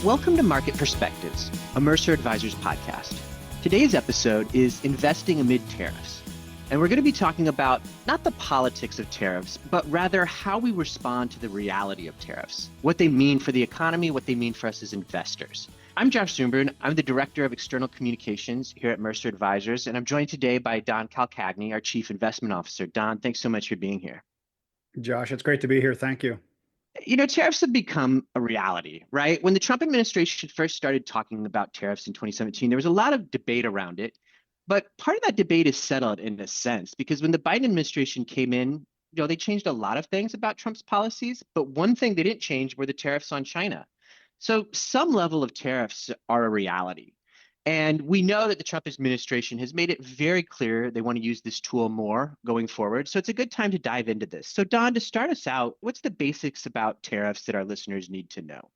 Welcome to Market Perspectives, a Mercer Advisors podcast. Today's episode is Investing Amid Tariffs. And we're going to be talking about not the politics of tariffs, but rather how we respond to the reality of tariffs, what they mean for the economy, what they mean for us as investors. I'm Josh Zumbrun. I'm the Director of External Communications here at Mercer Advisors, and I'm joined today by Don Calcagni, our Chief Investment Officer. Don, thanks so much for being here. Josh, it's great to be here. Thank you. Tariffs have become a reality, right? When the Trump administration first started talking about tariffs in 2017, there was a lot of debate around it. But part of that debate is settled in a sense, because when the Biden administration came in, they changed a lot of things about Trump's policies. But one thing they didn't change were the tariffs on China. So some level of tariffs are a reality. And we know that the Trump administration has made it very clear they want to use this tool more going forward. So it's a good time to dive into this. So Don, to start us out, what's the basics about tariffs that our listeners need to know?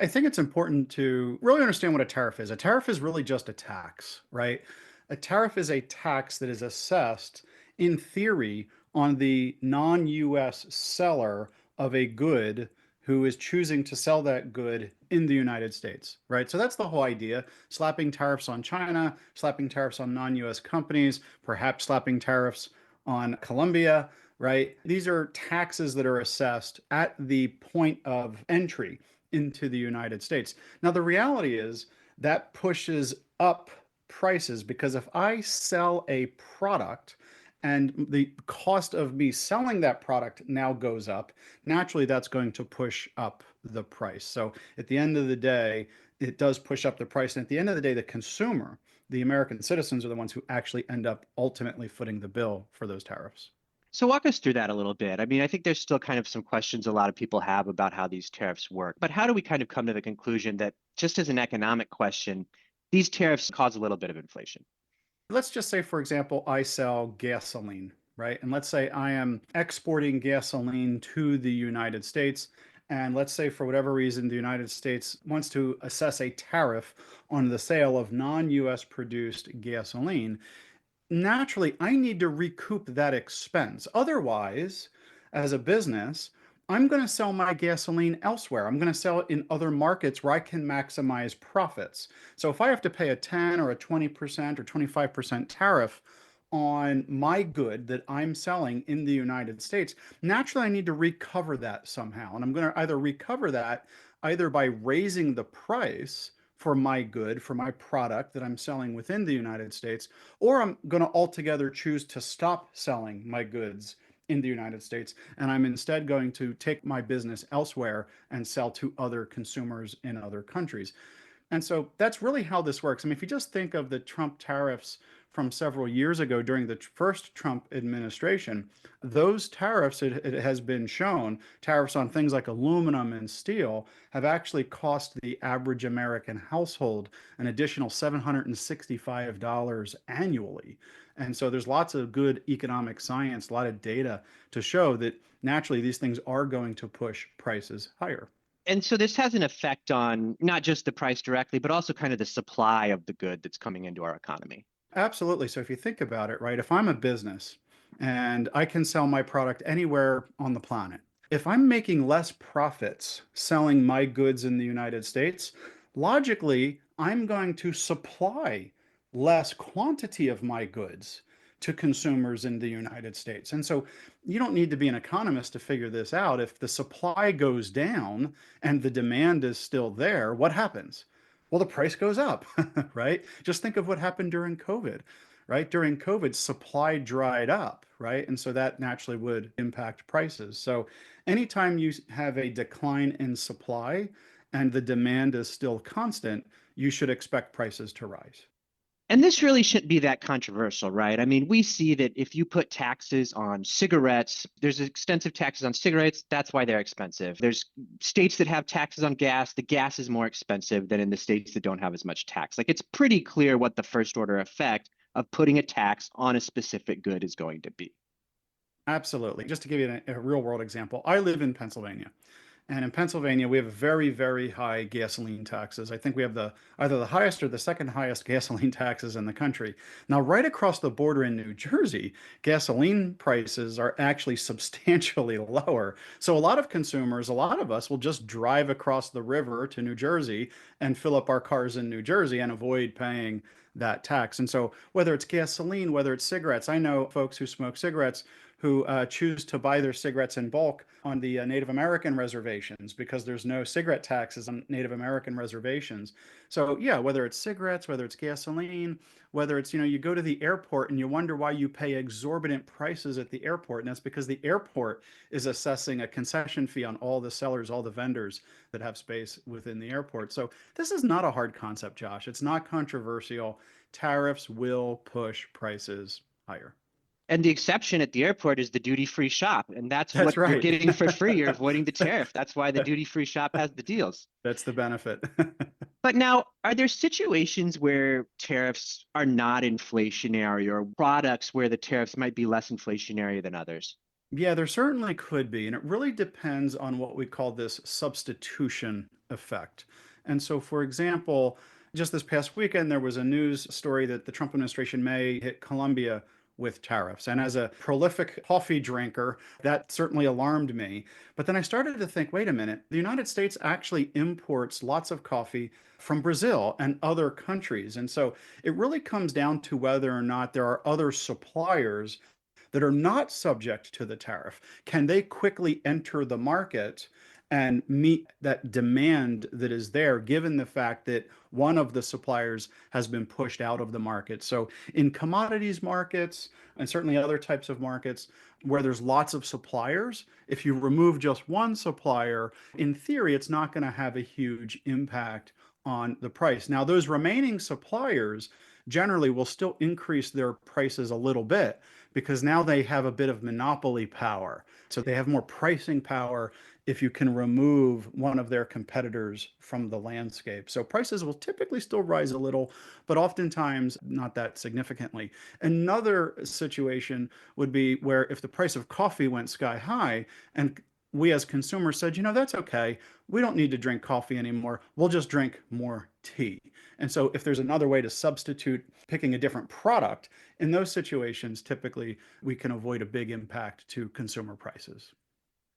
I think it's important to really understand what a tariff is. A tariff is really just a tax, right? A tariff is a tax that is assessed, in theory, on the non-US seller of a good who is choosing to sell that good in the United States, right? So that's the whole idea. Slapping tariffs on China, slapping tariffs on non-US companies, perhaps slapping tariffs on Colombia, right? These are taxes that are assessed at the point of entry into the United States. Now, the reality is that pushes up prices because if I sell a product and the cost of me selling that product now goes up, naturally that's going to push up the price. So at the end of the day, it does push up the price. And at the end of the day, the consumer, the American citizens, are the ones who actually end up ultimately footing the bill for those tariffs. So walk us through that a little bit. I mean, I think there's still kind of some questions a lot of people have about how these tariffs work. But how do we kind of come to the conclusion that just as an economic question, these tariffs cause a little bit of inflation? Let's just say, for example, I sell gasoline, right? And let's say I am exporting gasoline to the United States. And let's say for whatever reason, the United States wants to assess a tariff on the sale of non-US produced gasoline. Naturally, I need to recoup that expense. Otherwise, as a business, I'm going to sell my gasoline elsewhere. I'm going to sell it in other markets where I can maximize profits. So if I have to pay a 10 or a 20% or 25% tariff on my good that I'm selling in the United States, naturally I need to recover that somehow. And I'm going to either recover that either by raising the price for my good, for my product that I'm selling within the United States, or I'm going to altogether choose to stop selling my goods in the United States, and I'm instead going to take my business elsewhere and sell to other consumers in other countries. And so that's really how this works. I mean, if you just think of the Trump tariffs from several years ago during the first Trump administration, those tariffs, it has been shown, tariffs on things like aluminum and steel have actually cost the average American household an additional $765 annually. And so there's lots of good economic science, a lot of data to show that naturally these things are going to push prices higher. And so this has an effect on not just the price directly, but also kind of the supply of the good that's coming into our economy. Absolutely. So if you think about it, right, if I'm a business and I can sell my product anywhere on the planet, if I'm making less profits selling my goods in the United States, logically, I'm going to supply less quantity of my goods to consumers in the United States. And so you don't need to be an economist to figure this out. If the supply goes down and the demand is still there, what happens? Well, the price goes up, right? Just think of what happened during COVID, right? During COVID, supply dried up, right? And so that naturally would impact prices. So anytime you have a decline in supply and the demand is still constant, you should expect prices to rise. And this really shouldn't be that controversial, right? I mean, we see that if you put taxes on cigarettes, there's extensive taxes on cigarettes. That's why they're expensive. There's states that have taxes on gas. The gas is more expensive than in the states that don't have as much tax. Like, it's pretty clear what the first order effect of putting a tax on a specific good is going to be. Absolutely. Just to give you a real world example, I live in Pennsylvania. And in Pennsylvania, we have very, very high gasoline taxes. I think we have the either the highest or the second highest gasoline taxes in the country. Now, right across the border in New Jersey, gasoline prices are actually substantially lower. So a lot of consumers, a lot of us will just drive across the river to New Jersey and fill up our cars in New Jersey and avoid paying that tax. And so whether it's gasoline, whether it's cigarettes, I know folks who smoke cigarettes who choose to buy their cigarettes in bulk on the Native American reservations because there's no cigarette taxes on Native American reservations. So yeah, whether it's cigarettes, whether it's gasoline, whether it's, you go to the airport and you wonder why you pay exorbitant prices at the airport. And that's because the airport is assessing a concession fee on all the sellers, all the vendors that have space within the airport. So this is not a hard concept, Josh. It's not controversial. Tariffs will push prices higher. And the exception at the airport is the duty-free shop, and that's That's what you're right. getting for free. You're avoiding the tariff. That's why the duty-free shop has the deals. That's the benefit. But now, are there situations where tariffs are not inflationary or products where the tariffs might be less inflationary than others? Yeah, there certainly could be. And it really depends on what we call this substitution effect. And so, for example, just this past weekend, there was a news story that the Trump administration may hit Colombia with tariffs. And as a prolific coffee drinker, that certainly alarmed me. But then I started to think, wait a minute, the United States actually imports lots of coffee from Brazil and other countries. And so it really comes down to whether or not there are other suppliers that are not subject to the tariff. Can they quickly enter the market and meet that demand that is there, given the fact that one of the suppliers has been pushed out of the market? So, in commodities markets and certainly other types of markets where there's lots of suppliers, if you remove just one supplier, in theory, it's not going to have a huge impact on the price. Now, those remaining suppliers generally will still increase their prices a little bit because now they have a bit of monopoly power. So they have more pricing power if you can remove one of their competitors from the landscape. So prices will typically still rise a little, but oftentimes not that significantly. Another situation would be where if the price of coffee went sky high and we as consumers said, that's okay. We don't need to drink coffee anymore. We'll just drink more tea. And so if there's another way to substitute picking a different product, in those situations, typically we can avoid a big impact to consumer prices.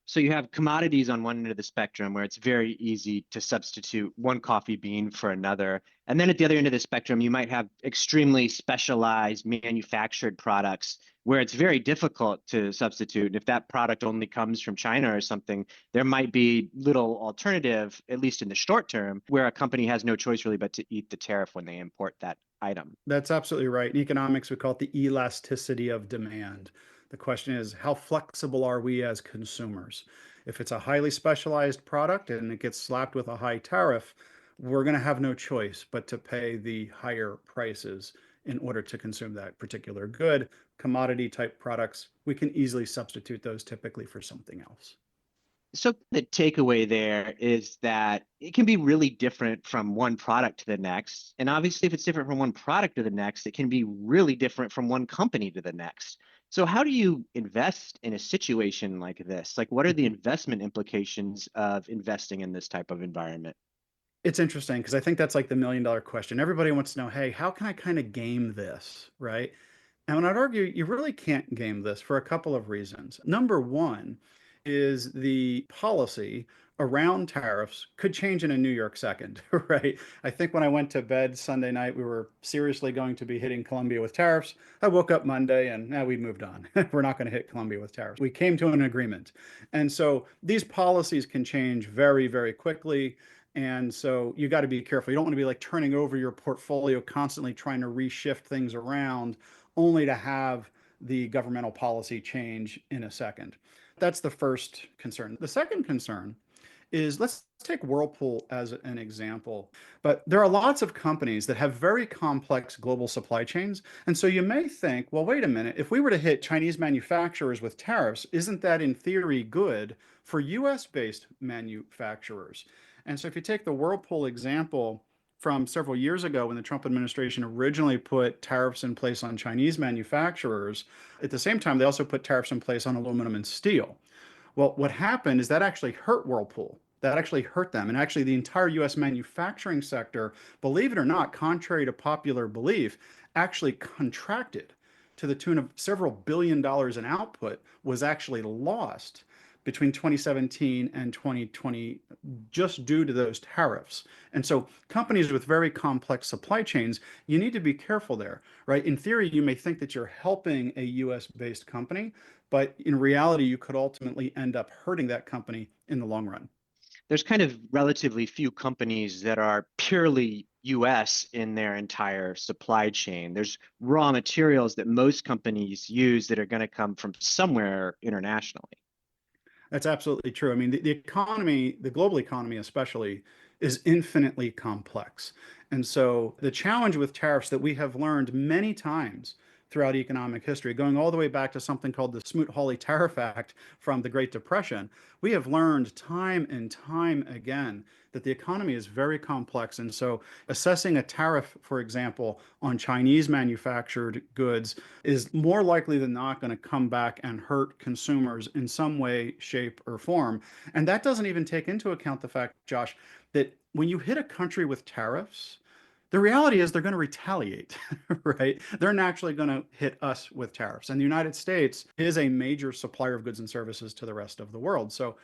So you have commodities on one end of the spectrum where it's very easy to substitute one coffee bean for another. And then at the other end of the spectrum, you might have extremely specialized manufactured products where it's very difficult to substitute. And if that product only comes from China or something, there might be little alternative, at least in the short term, where a company has no choice really but to eat the tariff when they import that item. That's absolutely right. In economics, we call it the elasticity of demand. The question is, how flexible are we as consumers? If it's a highly specialized product and it gets slapped with a high tariff, we're going to have no choice but to pay the higher prices in order to consume that particular good. Commodity type products, we can easily substitute those typically for something else. So the takeaway there is that it can be really different from one product to the next. And obviously, if it's different from one product to the next, it can be really different from one company to the next. So how do you invest in a situation like this? Like, what are the investment implications of investing in this type of environment? It's interesting because I think that's like the $1 million question. Everybody wants to know, hey, how can I kind of game this, right? And I'd argue you really can't game this for a couple of reasons. Number one is the policy around tariffs could change in a New York second, right? I think when I went to bed Sunday night, we were seriously going to be hitting Colombia with tariffs. I woke up Monday and now we moved on. We're not going to hit Colombia with tariffs. We came to an agreement. And so these policies can change very, very quickly. And so you got to be careful. You don't want to be like turning over your portfolio, constantly trying to reshift things around only to have the governmental policy change in a second. That's the first concern. The second concern is let's take Whirlpool as an example. But there are lots of companies that have very complex global supply chains. And so you may think, well, wait a minute, if we were to hit Chinese manufacturers with tariffs, isn't that in theory good for US based manufacturers? And so if you take the Whirlpool example from several years ago when the Trump administration originally put tariffs in place on Chinese manufacturers, at the same time, they also put tariffs in place on aluminum and steel. Well, what happened is that actually hurt Whirlpool that actually hurt them. And actually, the entire US manufacturing sector, believe it or not, contrary to popular belief, actually contracted to the tune of several $billions in output was actually lost between 2017 and 2020 just due to those tariffs. And so companies with very complex supply chains, you need to be careful there, right? In theory, you may think that you're helping a US based company, but in reality, you could ultimately end up hurting that company in the long run. There's kind of relatively few companies that are purely US in their entire supply chain. There's raw materials that most companies use that are going to come from somewhere internationally. That's absolutely true. I mean, the economy, the global economy especially, is infinitely complex. And so the challenge with tariffs that we have learned many times throughout economic history, going all the way back to something called the Smoot-Hawley Tariff Act from the Great Depression, we have learned time and time again that the economy is very complex. And so assessing a tariff, for example, on Chinese manufactured goods is more likely than not going to come back and hurt consumers in some way, shape, or form. And that doesn't even take into account the fact, Josh, that when you hit a country with tariffs, the reality is they're going to retaliate, right? They're naturally going to hit us with tariffs. And the United States is a major supplier of goods and services to the rest of the world. So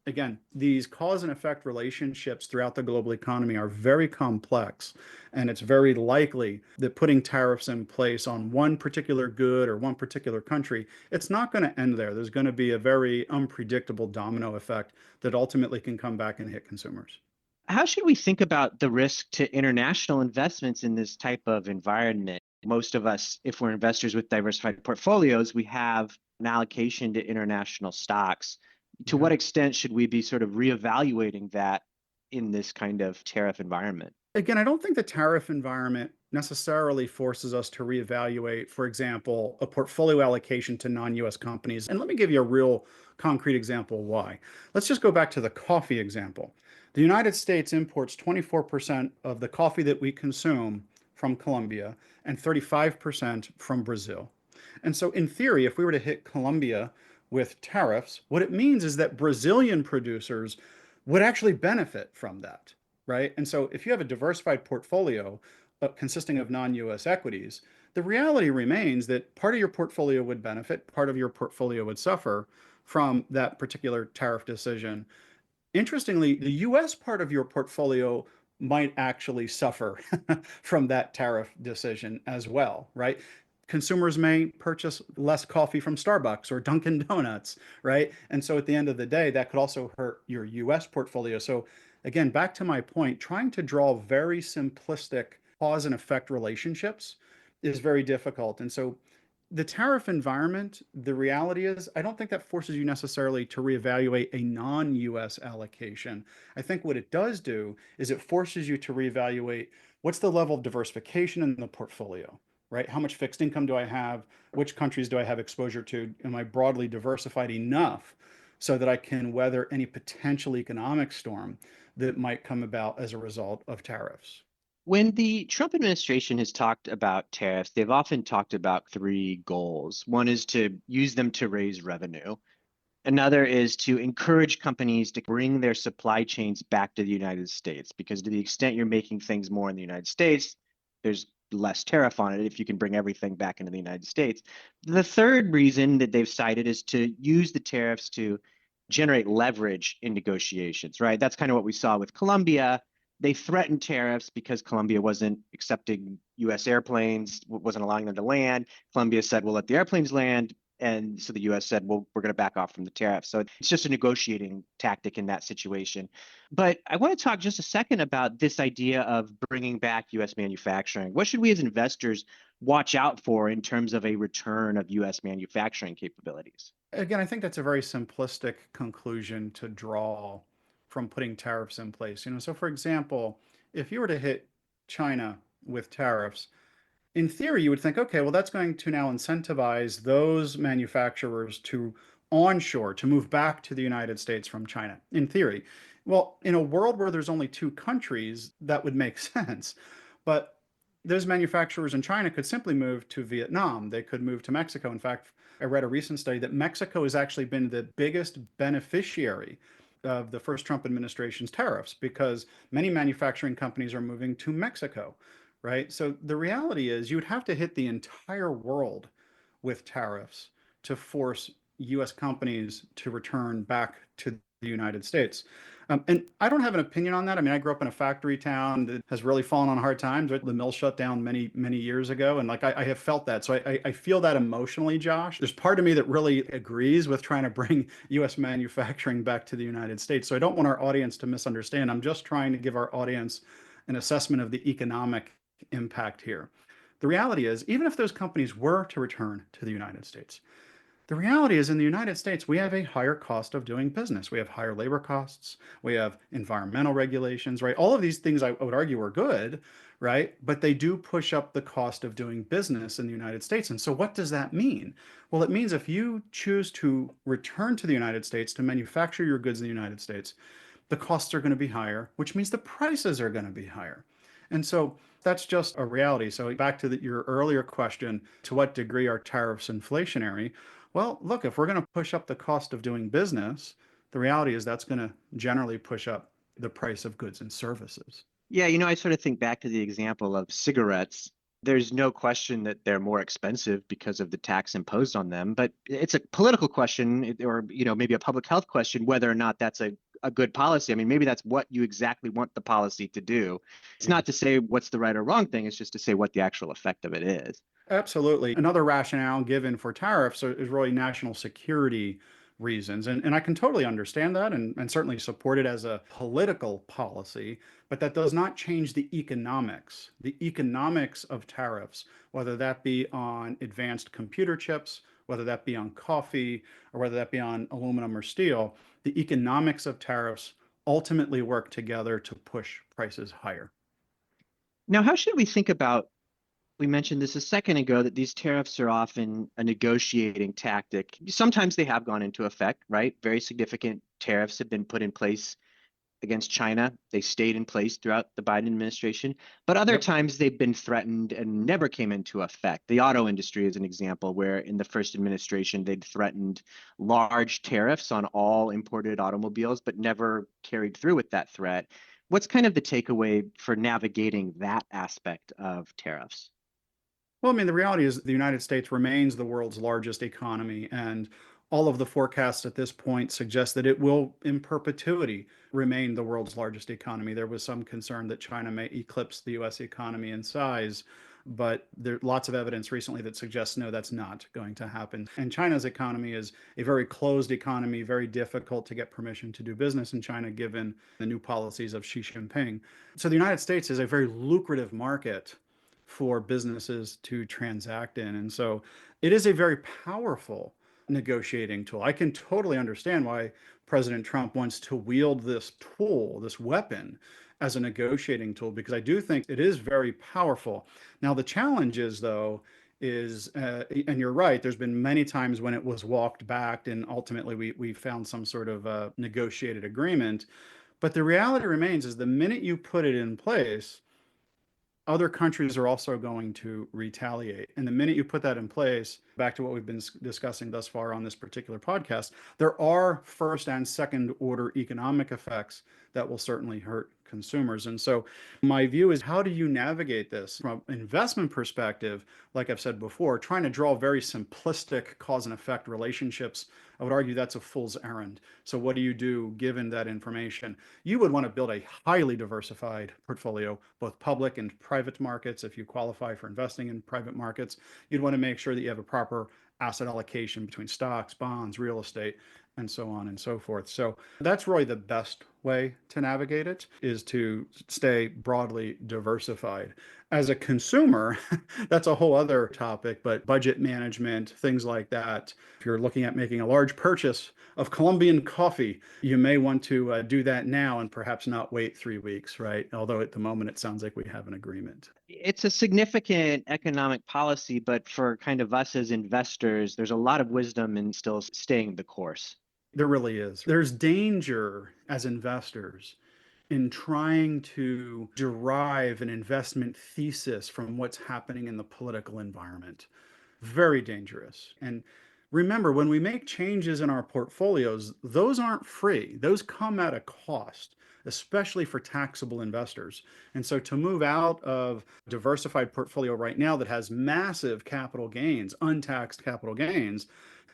again, these cause and effect relationships throughout the global economy are very complex. And it's very likely that putting tariffs in place on one particular good or one particular country, it's not going to end there. There's going to be a very unpredictable domino effect that ultimately can come back and hit consumers. How should we think about the risk to international investments in this type of environment? Most of us, if we're investors with diversified portfolios, we have an allocation to international stocks. To Yeah. what extent should we be sort of reevaluating that in this kind of tariff environment? Again, I don't think the tariff environment necessarily forces us to reevaluate, for example, a portfolio allocation to non-US companies. And let me give you a real concrete example why. Let's just go back to the coffee example. The United States imports 24% of the coffee that we consume from Colombia and 35% from Brazil. And so, in theory, if we were to hit Colombia with tariffs, what it means is that Brazilian producers would actually benefit from that, right? And so if you have a diversified portfolio consisting of non-US equities, the reality remains that part of your portfolio would benefit, part of your portfolio would suffer from that particular tariff decision. Interestingly, the US part of your portfolio might actually suffer from that tariff decision as well, right? Consumers may purchase less coffee from Starbucks or Dunkin' Donuts, right? And so at the end of the day, that could also hurt your US portfolio. So again, back to my point, trying to draw very simplistic cause and effect relationships is very difficult. And so the tariff environment, the reality is, I don't think that forces you necessarily to reevaluate a non-US allocation. I think what it does do is it forces you to reevaluate what's the level of diversification in the portfolio, right? How much fixed income do I have? Which countries do I have exposure to? Am I broadly diversified enough so that I can weather any potential economic storm that might come about as a result of tariffs? When the Trump administration has talked about tariffs, they've often talked about three goals. One is to use them to raise revenue. Another is to encourage companies to bring their supply chains back to the United States, because to the extent you're making things more in the United States, there's less tariff on it if you can bring everything back into the United States. The third reason that they've cited is to use the tariffs to generate leverage in negotiations, right? That's kind of what we saw with Colombia. They threatened tariffs because Colombia wasn't accepting US airplanes, wasn't allowing them to land. Colombia said, we'll let the airplanes land. And so the US said, well, we're going to back off from the tariffs. So it's just a negotiating tactic in that situation. But I want to talk just a second about this idea of bringing back US manufacturing. What should we as investors watch out for in terms of a return of US manufacturing capabilities? Again, I think that's a very simplistic conclusion to draw from putting tariffs in place. So for example, if you were to hit China with tariffs, in theory, you would think, okay, well, that's going to now incentivize those manufacturers to onshore, to move back to the United States from China, in theory. Well, in a world where there's only two countries, that would make sense. But those manufacturers in China could simply move to Vietnam. They could move to Mexico. In fact, I read a recent study that Mexico has actually been the biggest beneficiary of the first Trump administration's tariffs because many manufacturing companies are moving to Mexico, right? So the reality is you would have to hit the entire world with tariffs to force US companies to return back to the United States. And I don't have an opinion on that. I mean, I grew up in a factory town that has really fallen on hard times. Right? The mill shut down many, many years ago. And like I have felt that. So I feel that emotionally, Josh. There's part of me that really agrees with trying to bring US manufacturing back to the United States. So I don't want our audience to misunderstand. I'm just trying to give our audience an assessment of the economic impact here. The reality is, even if those companies were to return to the United States, the reality is in the United States, we have a higher cost of doing business. We have higher labor costs. We have environmental regulations, right? All of these things I would argue are good, right? But they do push up the cost of doing business in the United States. And so what does that mean? Well, it means if you choose to return to the United States to manufacture your goods in the United States, the costs are going to be higher, which means the prices are going to be higher. And so that's just a reality. So back to your earlier question, to what degree are tariffs inflationary? Well, look, if we're going to push up the cost of doing business, the reality is that's going to generally push up the price of goods and services. Yeah, I sort of think back to the example of cigarettes. There's no question that they're more expensive because of the tax imposed on them, but it's a political question or, maybe a public health question, whether or not that's a good policy. I mean, maybe that's what you exactly want the policy to do. It's not to say what's the right or wrong thing, it's just to say what the actual effect of it is. Absolutely. Another rationale given for tariffs is really national security reasons. And I can totally understand that and certainly support it as a political policy, but that does not change the economics. The economics of tariffs, whether that be on advanced computer chips, whether that be on coffee, or whether that be on aluminum or steel, the economics of tariffs ultimately work together to push prices higher. Now, how should we think about we mentioned this a second ago that these tariffs are often a negotiating tactic. Sometimes they have gone into effect, right? Very significant tariffs have been put in place against China. They stayed in place throughout the Biden administration, but other Yep. times they've been threatened and never came into effect. The auto industry is an example where in the first administration they'd threatened large tariffs on all imported automobiles, but never carried through with that threat. What's kind of the takeaway for navigating that aspect of tariffs? Well, I mean, the reality is the United States remains the world's largest economy, and all of the forecasts at this point suggest that it will, in perpetuity, remain the world's largest economy. There was some concern that China may eclipse the US economy in size, but there's lots of evidence recently that suggests no, that's not going to happen. And China's economy is a very closed economy, very difficult to get permission to do business in China given the new policies of Xi Jinping. So the United States is a very lucrative market for businesses to transact in. And so it is a very powerful negotiating tool. I can totally understand why President Trump wants to wield this tool, this weapon, as a negotiating tool, because I do think it is very powerful. Now, the challenge is, though, and you're right, there's been many times when it was walked back and ultimately we found some sort of negotiated agreement. But the reality remains is the minute you put it in place, other countries are also going to retaliate. And the minute you put that in place, back to what we've been discussing thus far on this particular podcast, there are first and second order economic effects that will certainly hurt consumers. And so my view is, how do you navigate this from an investment perspective? Like I've said before, trying to draw very simplistic cause and effect relationships, I would argue that's a fool's errand. So what do you do given that information? You would want to build a highly diversified portfolio, both public and private markets. If you qualify for investing in private markets, you'd want to make sure that you have a proper asset allocation between stocks, bonds, real estate, and so on and so forth. So that's really the best way to navigate it, is to stay broadly diversified. As a consumer, that's a whole other topic, but budget management, things like that. If you're looking at making a large purchase of Colombian coffee, you may want to do that now and perhaps not wait 3 weeks, right? Although at the moment it sounds like we have an agreement. It's a significant economic policy, but for kind of us as investors, there's a lot of wisdom in still staying the course. There really is. There's danger as investors in trying to derive an investment thesis from what's happening in the political environment. Very dangerous. And Remember, when we make changes in our portfolios, those aren't free. Those come at a cost, especially for taxable investors. And so to move out of a diversified portfolio right now that has massive capital gains, untaxed capital gains,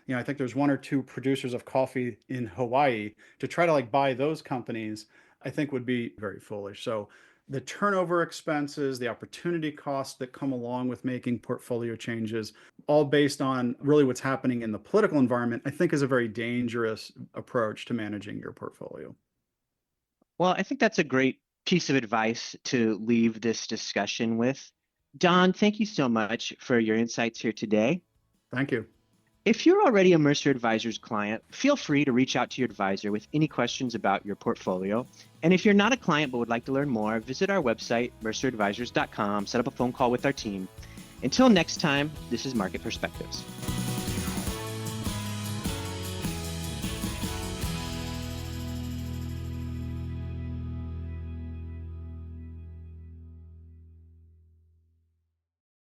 I think there's one or two producers of coffee in Hawaii to try to like buy those companies, I think would be very foolish. So the turnover expenses, the opportunity costs that come along with making portfolio changes, all based on really what's happening in the political environment, I think is a very dangerous approach to managing your portfolio. Well, I think that's a great piece of advice to leave this discussion with. Don, thank you so much for your insights here today. Thank you. If you're already a Mercer Advisors client, feel free to reach out to your advisor with any questions about your portfolio. And if you're not a client but would like to learn more, visit our website, merceradvisors.com, set up a phone call with our team. Until next time, this is Market Perspectives.